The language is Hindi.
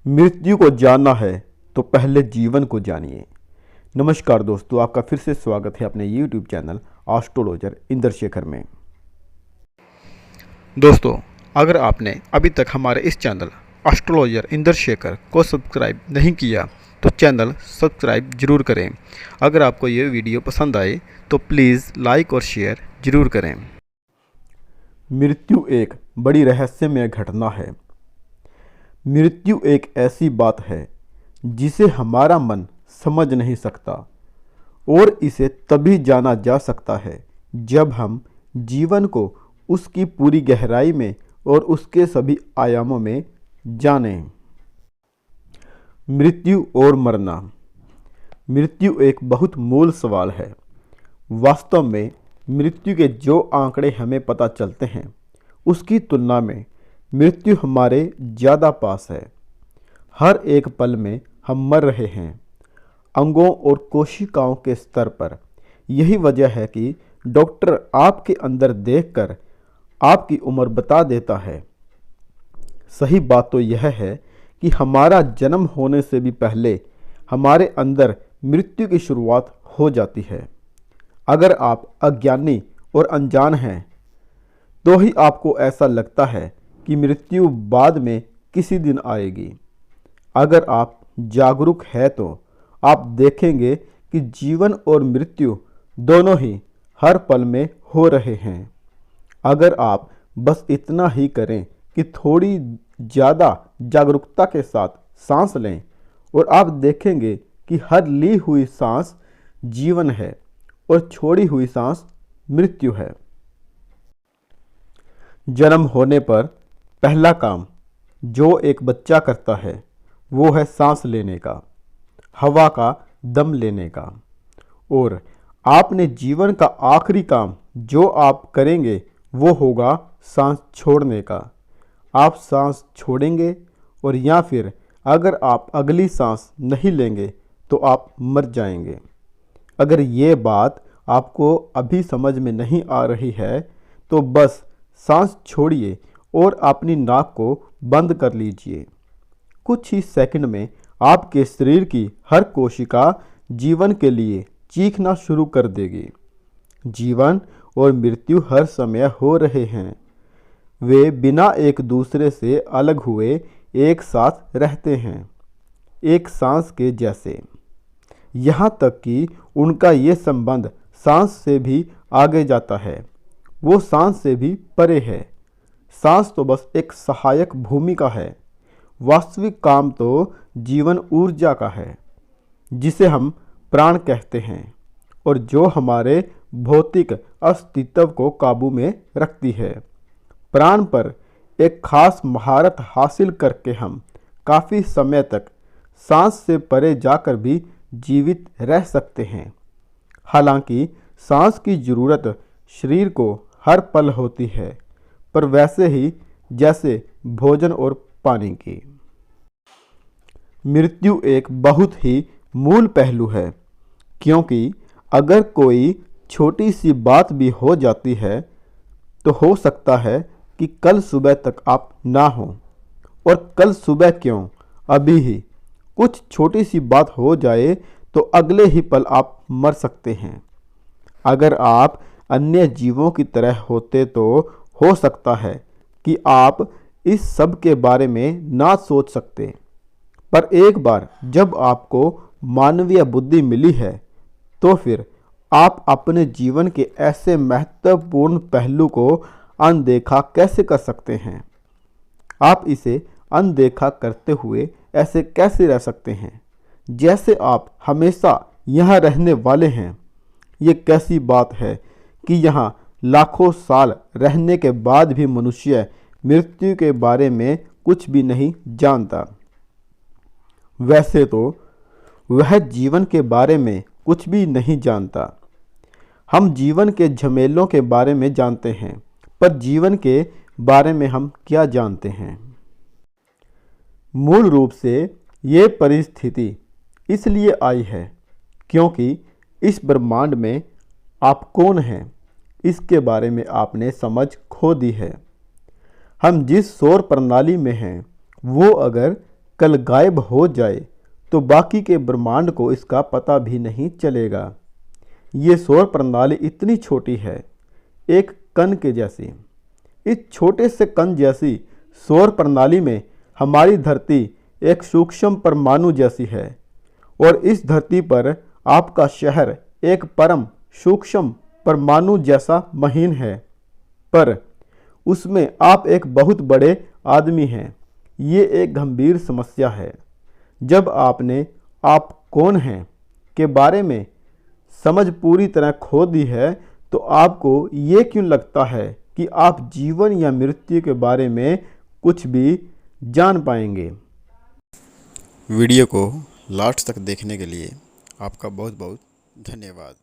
मृत्यु को जानना है तो पहले जीवन को जानिए। नमस्कार दोस्तों, आपका फिर से स्वागत है अपने YouTube चैनल एस्ट्रोलॉजर इंद्रशेखर में। दोस्तों, अगर आपने अभी तक हमारे इस चैनल एस्ट्रोलॉजर इंद्रशेखर को सब्सक्राइब नहीं किया तो चैनल सब्सक्राइब जरूर करें। अगर आपको ये वीडियो पसंद आए तो प्लीज़ लाइक और शेयर जरूर करें। मृत्यु एक बड़ी रहस्यमय घटना है। मृत्यु एक ऐसी बात है जिसे हमारा मन समझ नहीं सकता और इसे तभी जाना जा सकता है जब हम जीवन को उसकी पूरी गहराई में और उसके सभी आयामों में जानें। मृत्यु और मरना। मृत्यु एक बहुत मूल सवाल है। वास्तव में मृत्यु के जो आंकड़े हमें पता चलते हैं उसकी तुलना में मृत्यु हमारे ज़्यादा पास है। हर एक पल में हम मर रहे हैं, अंगों और कोशिकाओं के स्तर पर। यही वजह है कि डॉक्टर आपके अंदर देखकर आपकी उम्र बता देता है। सही बात तो यह है कि हमारा जन्म होने से भी पहले हमारे अंदर मृत्यु की शुरुआत हो जाती है। अगर आप अज्ञानी और अनजान हैं तो ही आपको ऐसा लगता है कि मृत्यु बाद में किसी दिन आएगी। अगर आप जागरूक हैं तो आप देखेंगे कि जीवन और मृत्यु दोनों ही हर पल में हो रहे हैं। अगर आप बस इतना ही करें कि थोड़ी ज़्यादा जागरूकता के साथ सांस लें और आप देखेंगे कि हर ली हुई सांस जीवन है और छोड़ी हुई सांस मृत्यु है। जन्म होने पर पहला काम जो एक बच्चा करता है वो है सांस लेने का, हवा का दम लेने का। और आपने जीवन का आखिरी काम जो आप करेंगे वो होगा सांस छोड़ने का। आप सांस छोड़ेंगे और या फिर अगर आप अगली सांस नहीं लेंगे तो आप मर जाएंगे। अगर ये बात आपको अभी समझ में नहीं आ रही है तो बस सांस छोड़िए और अपनी नाक को बंद कर लीजिए। कुछ ही सेकंड में आपके शरीर की हर कोशिका जीवन के लिए चीखना शुरू कर देगी। जीवन और मृत्यु हर समय हो रहे हैं। वे बिना एक दूसरे से अलग हुए एक साथ रहते हैं, एक सांस के जैसे। यहाँ तक कि उनका ये संबंध सांस से भी आगे जाता है, वो सांस से भी परे है। सांस तो बस एक सहायक भूमिका है। वास्तविक काम तो जीवन ऊर्जा का है जिसे हम प्राण कहते हैं और जो हमारे भौतिक अस्तित्व को काबू में रखती है। प्राण पर एक खास महारत हासिल करके हम काफ़ी समय तक सांस से परे जाकर भी जीवित रह सकते हैं। हालांकि सांस की ज़रूरत शरीर को हर पल होती है, पर वैसे ही जैसे भोजन और पानी की। मृत्यु एक बहुत ही मूल पहलू है, क्योंकि अगर कोई छोटी सी बात भी हो जाती है तो हो सकता है कि कल सुबह तक आप ना हो। और कल सुबह क्यों, अभी ही कुछ छोटी सी बात हो जाए तो अगले ही पल आप मर सकते हैं। अगर आप अन्य जीवों की तरह होते तो हो सकता है कि आप इस सब के बारे में ना सोच सकते, पर एक बार जब आपको मानवीय बुद्धि मिली है तो फिर आप अपने जीवन के ऐसे महत्वपूर्ण पहलू को अनदेखा कैसे कर सकते हैं? आप इसे अनदेखा करते हुए ऐसे कैसे रह सकते हैं जैसे आप हमेशा यहाँ रहने वाले हैं? ये कैसी बात है कि यहाँ लाखों साल रहने के बाद भी मनुष्य मृत्यु के बारे में कुछ भी नहीं जानता। वैसे तो वह जीवन के बारे में कुछ भी नहीं जानता। हम जीवन के झमेलों के बारे में जानते हैं, पर जीवन के बारे में हम क्या जानते हैं? मूल रूप से ये परिस्थिति इसलिए आई है क्योंकि इस ब्रह्मांड में आप कौन हैं इसके बारे में आपने समझ खो दी है। हम जिस सौर प्रणाली में हैं वो अगर कल गायब हो जाए तो बाकी के ब्रह्मांड को इसका पता भी नहीं चलेगा। ये सौर प्रणाली इतनी छोटी है, एक कण के जैसी। इस छोटे से कण जैसी सौर प्रणाली में हमारी धरती एक सूक्ष्म परमाणु जैसी है और इस धरती पर आपका शहर एक परम सूक्ष्म परमाणु जैसा महीन है, पर उसमें आप एक बहुत बड़े आदमी हैं। ये एक गंभीर समस्या है। जब आपने आप कौन हैं के बारे में समझ पूरी तरह खो दी है तो आपको ये क्यों लगता है कि आप जीवन या मृत्यु के बारे में कुछ भी जान पाएंगे। वीडियो को लास्ट तक देखने के लिए आपका बहुत बहुत धन्यवाद।